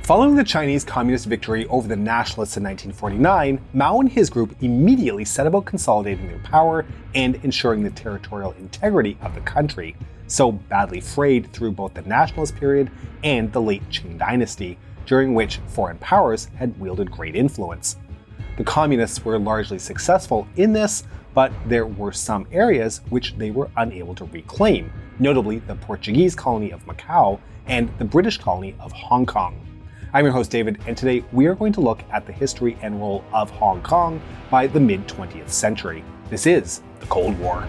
Following the Chinese Communist victory over the Nationalists in 1949, Mao and his group immediately set about consolidating their power and ensuring the territorial integrity of the country, so badly frayed through both the Nationalist period and the late Qing dynasty, during which foreign powers had wielded great influence. The Communists were largely successful in this, but there were some areas which they were unable to reclaim, notably the Portuguese colony of Macau and the British colony of Hong Kong. I'm your host David, and today we are going to look at the history and role of Hong Kong by the mid-20th century. This is the Cold War.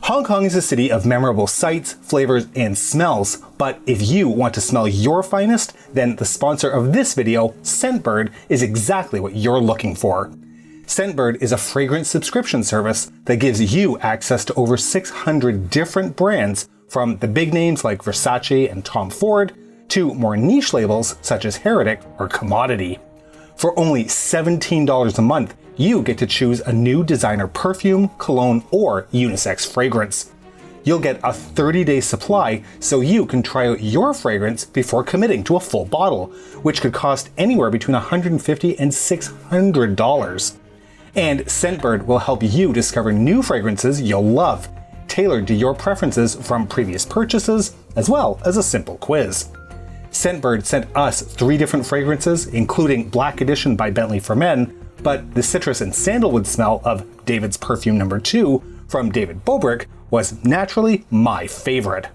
Hong Kong is a city of memorable sights, flavors, and smells, but if you want to smell your finest, then the sponsor of this video, Scentbird, is exactly what you're looking for. Scentbird is a fragrance subscription service that gives you access to over 600 different brands, from the big names like Versace and Tom Ford, to more niche labels such as Heretic or Commodity. For only $17 a month, you get to choose a new designer perfume, cologne, or unisex fragrance. You'll get a 30-day supply so you can try out your fragrance before committing to a full bottle, which could cost anywhere between $150 and $600. And Scentbird will help you discover new fragrances you'll love, tailored to your preferences from previous purchases, as well as a simple quiz. Scentbird sent us 3 different fragrances, including Black Edition by Bentley for Men, but the citrus and sandalwood smell of David's Perfume No. 2 from David Bobrick was naturally my favorite.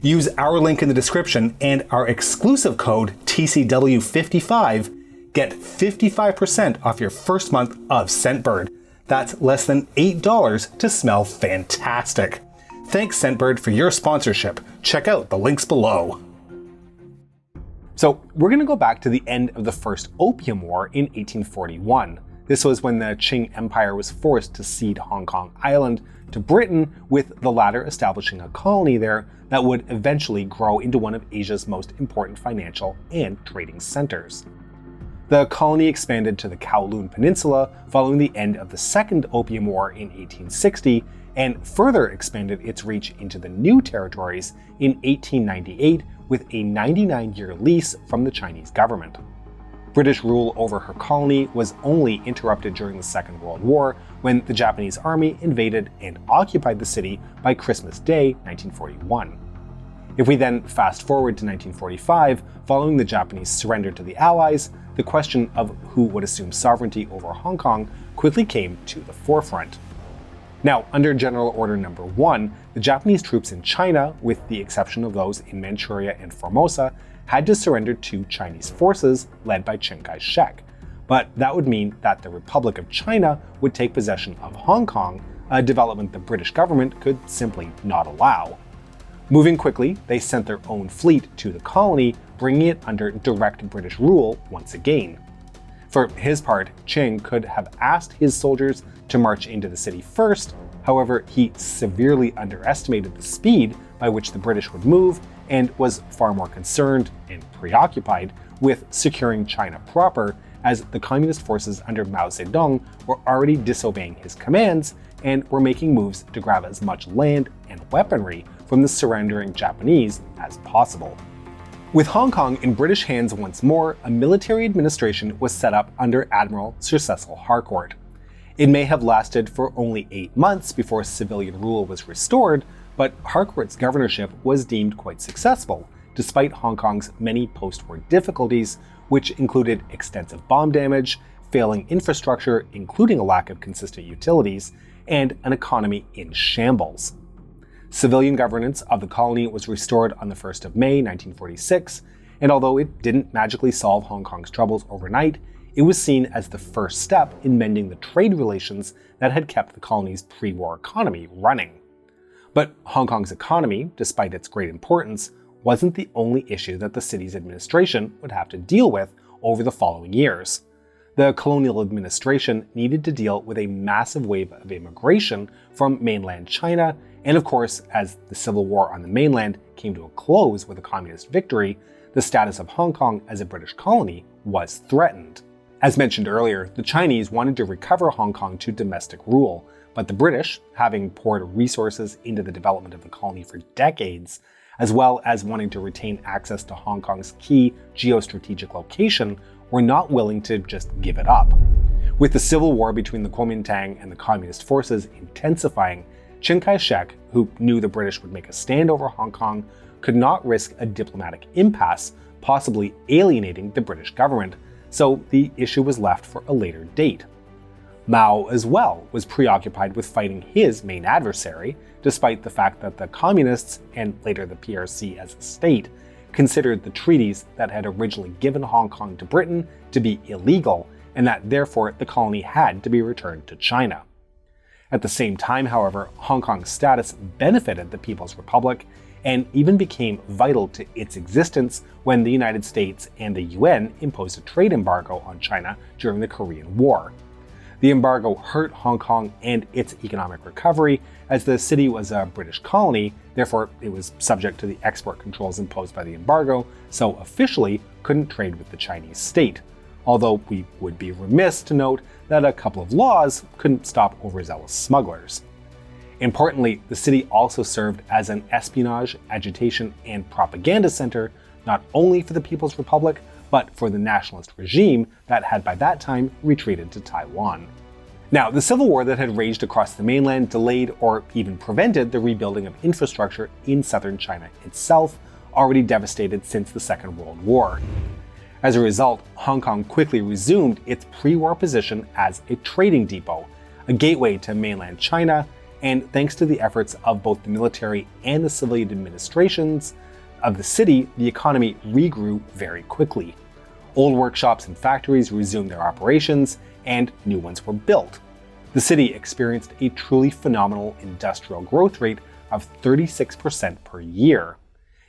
Use our link in the description and our exclusive code TCW55, get 55% off your first month of Scentbird. That's less than $8 to smell fantastic. Thanks Scentbird for your sponsorship. Check out the links below. So we're going to go back to the end of the First Opium War in 1841. This was when the Qing Empire was forced to cede Hong Kong Island to Britain, with the latter establishing a colony there that would eventually grow into one of Asia's most important financial and trading centers. The colony expanded to the Kowloon Peninsula following the end of the Second Opium War in 1860, and further expanded its reach into the new territories in 1898 with a 99-year lease from the Chinese government. British rule over her colony was only interrupted during the Second World War, when the Japanese army invaded and occupied the city by Christmas Day, 1941. If we then fast forward to 1945, following the Japanese surrender to the Allies, the question of who would assume sovereignty over Hong Kong quickly came to the forefront. Now, under General Order No. 1, the Japanese troops in China, with the exception of those in Manchuria and Formosa, had to surrender to Chinese forces led by Chiang Kai-shek. But that would mean that the Republic of China would take possession of Hong Kong, a development the British government could simply not allow. Moving quickly, they sent their own fleet to the colony, bringing it under direct British rule once again. For his part, Chiang could have asked his soldiers to march into the city first. However, he severely underestimated the speed by which the British would move and was far more concerned and preoccupied with securing China proper, as the communist forces under Mao Zedong were already disobeying his commands and were making moves to grab as much land and weaponry from the surrendering Japanese as possible. With Hong Kong in British hands once more, a military administration was set up under Admiral Sir Cecil Harcourt. It may have lasted for only 8 months before civilian rule was restored, but Harcourt's governorship was deemed quite successful, despite Hong Kong's many post-war difficulties, which included extensive bomb damage, failing infrastructure, including a lack of consistent utilities, and an economy in shambles. Civilian governance of the colony was restored on the 1st of May 1946, and although it didn't magically solve Hong Kong's troubles overnight, it was seen as the first step in mending the trade relations that had kept the colony's pre-war economy running. But Hong Kong's economy, despite its great importance, wasn't the only issue that the city's administration would have to deal with over the following years. The colonial administration needed to deal with a massive wave of immigration from mainland China, and of course, as the civil war on the mainland came to a close with a communist victory, the status of Hong Kong as a British colony was threatened. As mentioned earlier, the Chinese wanted to recover Hong Kong to domestic rule, But the British, having poured resources into the development of the colony for decades, as well as wanting to retain access to Hong Kong's key geostrategic location, were not willing to just give it up. With the civil war between the Kuomintang and the communist forces intensifying, Chiang Kai-shek, who knew the British would make a stand over Hong Kong, could not risk a diplomatic impasse, possibly alienating the British government, so the issue was left for a later date. Mao, as well, was preoccupied with fighting his main adversary, despite the fact that the communists, and later the PRC as a state, considered the treaties that had originally given Hong Kong to Britain to be illegal, and that therefore the colony had to be returned to China. At the same time, however, Hong Kong's status benefited the People's Republic and even became vital to its existence when the United States and the UN imposed a trade embargo on China during the Korean War. The embargo hurt Hong Kong and its economic recovery, as the city was a British colony, therefore it was subject to the export controls imposed by the embargo, so officially couldn't trade with the Chinese state. Although we would be remiss to note that a couple of laws couldn't stop overzealous smugglers. Importantly, the city also served as an espionage, agitation, and propaganda center, not only for the People's Republic, but for the nationalist regime that had by that time retreated to Taiwan. Now, the civil war that had raged across the mainland delayed or even prevented the rebuilding of infrastructure in southern China itself, already devastated since the Second World War. As a result, Hong Kong quickly resumed its pre-war position as a trading depot, a gateway to mainland China, and thanks to the efforts of both the military and the civilian administrations of the city, the economy regrew very quickly. Old workshops and factories resumed their operations, and new ones were built. The city experienced a truly phenomenal industrial growth rate of 36% per year.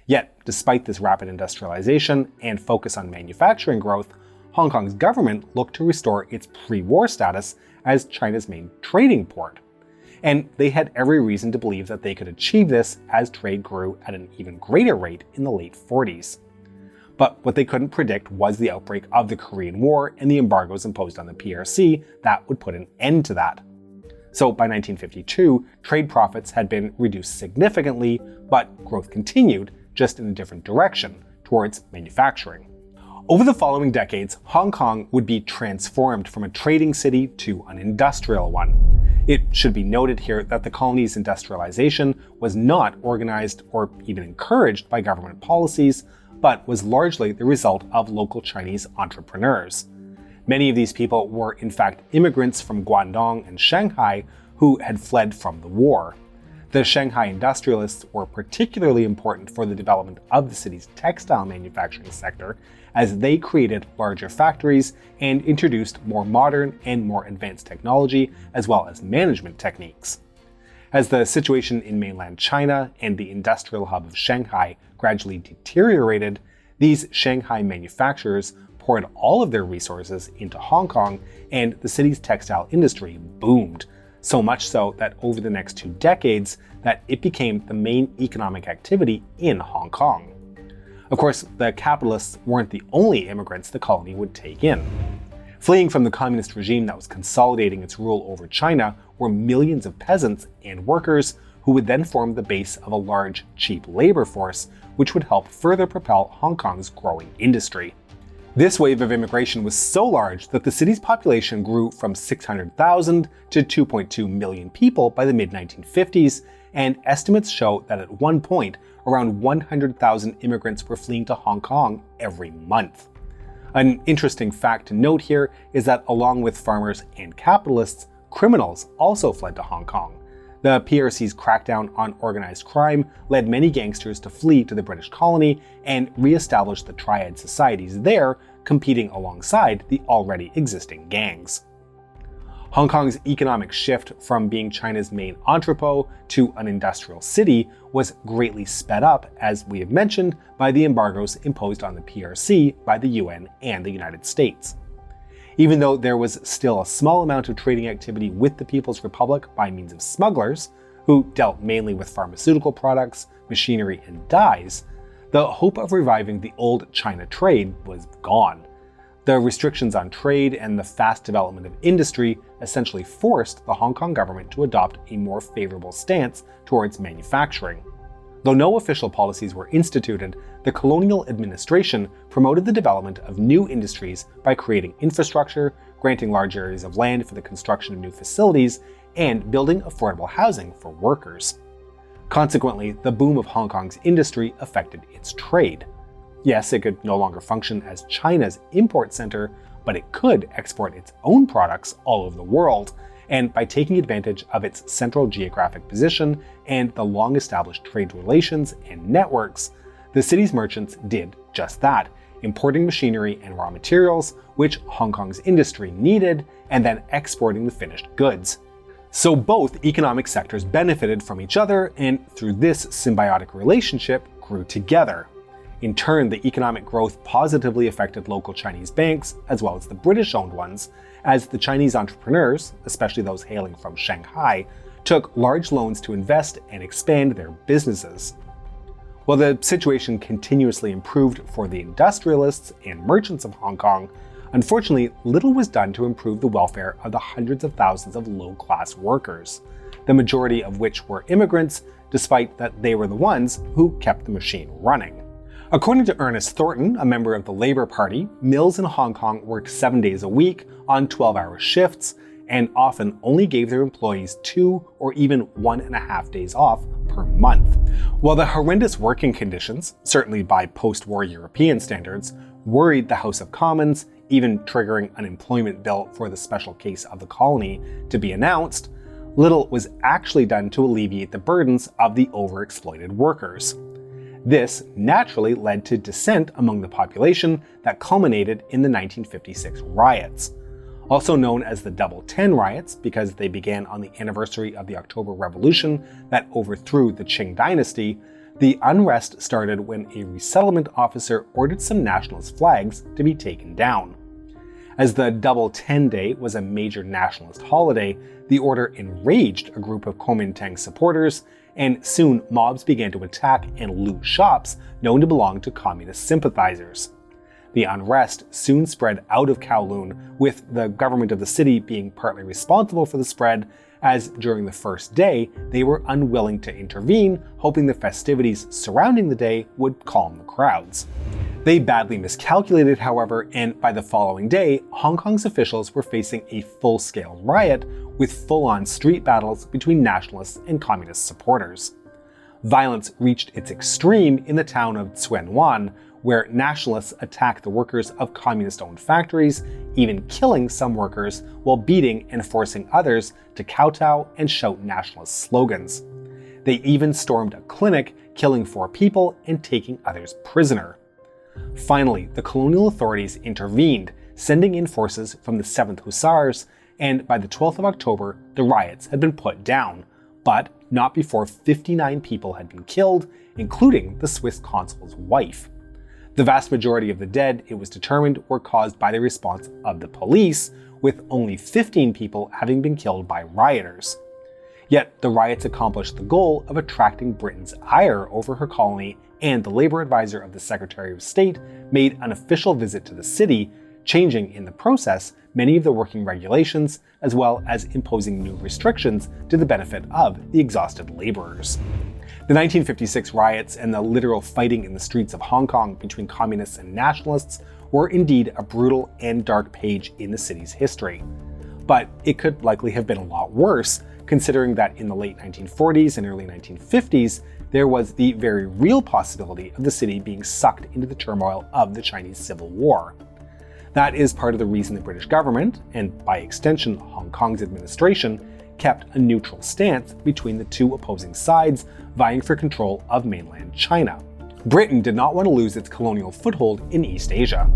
Yet, despite this rapid industrialization and focus on manufacturing growth, Hong Kong's government looked to restore its pre-war status as China's main trading port. And they had every reason to believe that they could achieve this as trade grew at an even greater rate in the late 40s. But what they couldn't predict was the outbreak of the Korean War and the embargoes imposed on the PRC that would put an end to that. So by 1952, trade profits had been reduced significantly, but growth continued, just in a different direction, towards manufacturing. Over the following decades, Hong Kong would be transformed from a trading city to an industrial one. It should be noted here that the colony's industrialization was not organized or even encouraged by government policies, but was largely the result of local Chinese entrepreneurs. Many of these people were in fact immigrants from Guangdong and Shanghai who had fled from the war. The Shanghai industrialists were particularly important for the development of the city's textile manufacturing sector, as they created larger factories and introduced more modern and more advanced technology, as well as management techniques. As the situation in mainland China and the industrial hub of Shanghai gradually deteriorated, these Shanghai manufacturers poured all of their resources into Hong Kong, and the city's textile industry boomed, so much so that over the next 2 decades, that it became the main economic activity in Hong Kong. Of course, the capitalists weren't the only immigrants the colony would take in. Fleeing from the communist regime that was consolidating its rule over China were millions of peasants and workers who would then form the base of a large, cheap labor force, which would help further propel Hong Kong's growing industry. This wave of immigration was so large that the city's population grew from 600,000 to 2.2 million people by the mid-1950s, and estimates show that at one point, around 100,000 immigrants were fleeing to Hong Kong every month. An interesting fact to note here is that along with farmers and capitalists, criminals also fled to Hong Kong. The PRC's crackdown on organized crime led many gangsters to flee to the British colony and re-establish the triad societies there, competing alongside the already existing gangs. Hong Kong's economic shift from being China's main entrepot to an industrial city was greatly sped up, as we have mentioned, by the embargoes imposed on the PRC by the UN and the United States. Even though there was still a small amount of trading activity with the People's Republic by means of smugglers, who dealt mainly with pharmaceutical products, machinery, and dyes, the hope of reviving the old China trade was gone. The restrictions on trade and the fast development of industry essentially forced the Hong Kong government to adopt a more favorable stance towards manufacturing. Though no official policies were instituted, the colonial administration promoted the development of new industries by creating infrastructure, granting large areas of land for the construction of new facilities, and building affordable housing for workers. Consequently, the boom of Hong Kong's industry affected its trade. Yes, it could no longer function as China's import center, but it could export its own products all over the world, and by taking advantage of its central geographic position and the long-established trade relations and networks, the city's merchants did just that, importing machinery and raw materials, which Hong Kong's industry needed, and then exporting the finished goods. So both economic sectors benefited from each other, and through this symbiotic relationship grew together. In turn, the economic growth positively affected local Chinese banks, as well as the British-owned ones, as the Chinese entrepreneurs, especially those hailing from Shanghai, took large loans to invest and expand their businesses. While the situation continuously improved for the industrialists and merchants of Hong Kong, unfortunately, little was done to improve the welfare of the hundreds of thousands of low-class workers, the majority of which were immigrants, despite that they were the ones who kept the machine running. According to Ernest Thornton, a member of the Labour Party, mills in Hong Kong worked 7 days a week on 12-hour shifts and often only gave their employees 2 or even 1.5 days off per month. While the horrendous working conditions, certainly by post-war European standards, worried the House of Commons, even triggering an employment bill for the special case of the colony to be announced, little was actually done to alleviate the burdens of the overexploited workers. This naturally led to dissent among the population that culminated in the 1956 riots. Also known as the Double 10 riots because they began on the anniversary of the October Revolution that overthrew the Qing dynasty, the unrest started when a resettlement officer ordered some nationalist flags to be taken down. As the Double 10 Day was a major nationalist holiday, the order enraged a group of Kuomintang supporters, and soon mobs began to attack and loot shops known to belong to communist sympathizers. The unrest soon spread out of Kowloon, with the government of the city being partly responsible for the spread, as during the first day they were unwilling to intervene, hoping the festivities surrounding the day would calm the crowds. They badly miscalculated, however, and by the following day, Hong Kong's officials were facing a full-scale riot with full-on street battles between nationalists and communist supporters. Violence reached its extreme in the town of Tsuen Wan, where nationalists attacked the workers of communist-owned factories, even killing some workers while beating and forcing others to kowtow and shout nationalist slogans. They even stormed a clinic, killing 4 people and taking others prisoner. Finally, the colonial authorities intervened, sending in forces from the 7th Hussars, and by the 12th of October, the riots had been put down, but not before 59 people had been killed, including the Swiss consul's wife. The vast majority of the dead, it was determined, were caused by the response of the police, with only 15 people having been killed by rioters. Yet the riots accomplished the goal of attracting Britain's ire over her colony, and the Labour advisor of the Secretary of State made an official visit to the city, changing in the process many of the working regulations, as well as imposing new restrictions to the benefit of the exhausted labourers. The 1956 riots and the literal fighting in the streets of Hong Kong between communists and nationalists were indeed a brutal and dark page in the city's history. But it could likely have been a lot worse, considering that in the late 1940s and early 1950s, there was the very real possibility of the city being sucked into the turmoil of the Chinese Civil War. That is part of the reason the British government, and by extension Hong Kong's administration, kept a neutral stance between the two opposing sides vying for control of mainland China. Britain did not want to lose its colonial foothold in East Asia.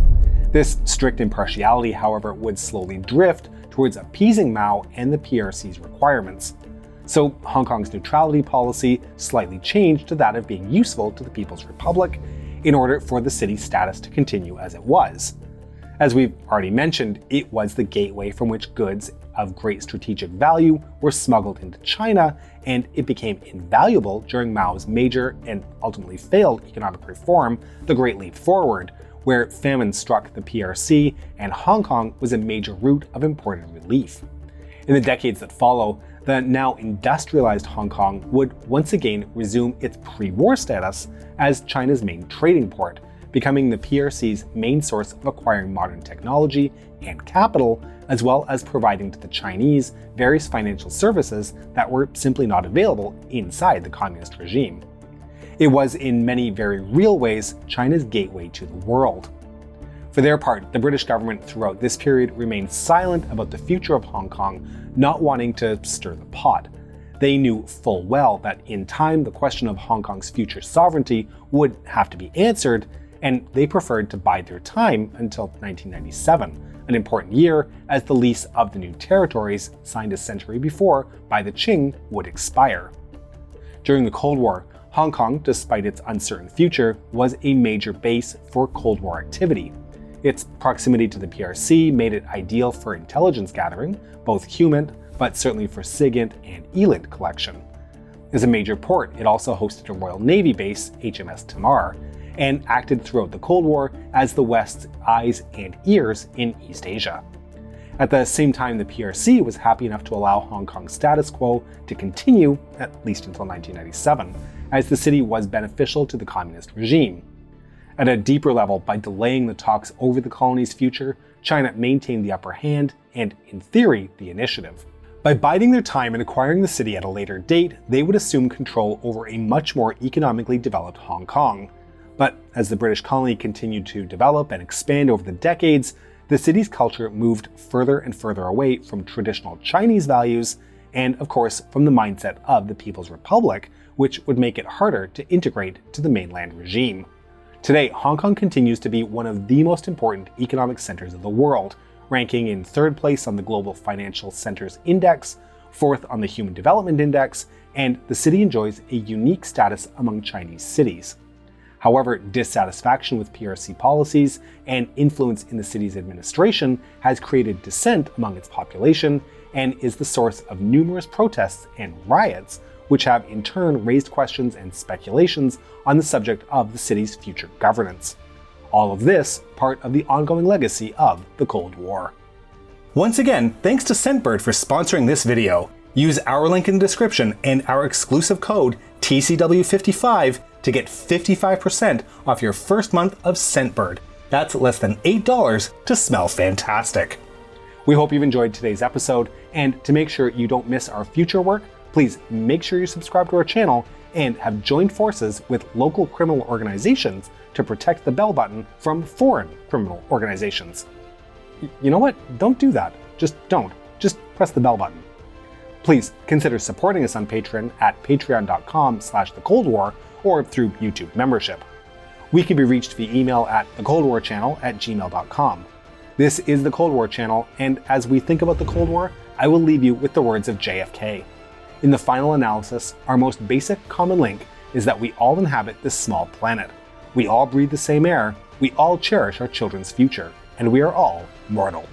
This strict impartiality, however, would slowly drift towards appeasing Mao and the PRC's requirements. So Hong Kong's neutrality policy slightly changed to that of being useful to the People's Republic in order for the city's status to continue as it was. As we've already mentioned, it was the gateway from which goods of great strategic value were smuggled into China, and it became invaluable during Mao's major and ultimately failed economic reform, the Great Leap Forward, where famine struck the PRC and Hong Kong was a major route of imported relief. In the decades that follow, the now industrialized Hong Kong would once again resume its pre-war status as China's main trading port, becoming the PRC's main source of acquiring modern technology and capital, as well as providing to the Chinese various financial services that were simply not available inside the communist regime. It was in many very real ways China's gateway to the world. For their part, the British government throughout this period remained silent about the future of Hong Kong, not wanting to stir the pot. They knew full well that in time the question of Hong Kong's future sovereignty would have to be answered, and they preferred to bide their time until 1997, an important year as the lease of the new territories, signed a century before by the Qing, would expire. During the Cold War, Hong Kong, despite its uncertain future, was a major base for Cold War activity. Its proximity to the PRC made it ideal for intelligence gathering, both human, but certainly for SIGINT and ELINT collection. As a major port, it also hosted a Royal Navy base, HMS Tamar, and acted throughout the Cold War as the West's eyes and ears in East Asia. At the same time, the PRC was happy enough to allow Hong Kong's status quo to continue, at least until 1997, as the city was beneficial to the communist regime. At a deeper level, by delaying the talks over the colony's future, China maintained the upper hand and, in theory, the initiative. By biding their time and acquiring the city at a later date, they would assume control over a much more economically developed Hong Kong. But as the British colony continued to develop and expand over the decades, the city's culture moved further and further away from traditional Chinese values and, of course, from the mindset of the People's Republic, which would make it harder to integrate to the mainland regime. Today, Hong Kong continues to be one of the most important economic centers of the world, ranking in third place on the Global Financial Centers Index, fourth on the Human Development Index, and the city enjoys a unique status among Chinese cities. However, dissatisfaction with PRC policies and influence in the city's administration has created dissent among its population and is the source of numerous protests and riots, which have in turn raised questions and speculations on the subject of the city's future governance. All of this part of the ongoing legacy of the Cold War. Once again, thanks to Scentbird for sponsoring this video. Use our link in the description and our exclusive code TCW55 to get 55% off your first month of Scentbird. That's less than $8 to smell fantastic. We hope you've enjoyed today's episode, and to make sure you don't miss our future work, please make sure you subscribe to our channel and have joined forces with local criminal organizations to protect the bell button from foreign criminal organizations. You know what? Don't do that. Just don't. Just press the bell button. Please consider supporting us on Patreon at patreon.com/thecoldwar or through YouTube membership. We can be reached via email at thecoldwarchannel@gmail.com. This is The Cold War Channel, and as we think about the Cold War, I will leave you with the words of JFK. In the final analysis, our most basic common link is that we all inhabit this small planet. We all breathe the same air, we all cherish our children's future, and we are all mortal.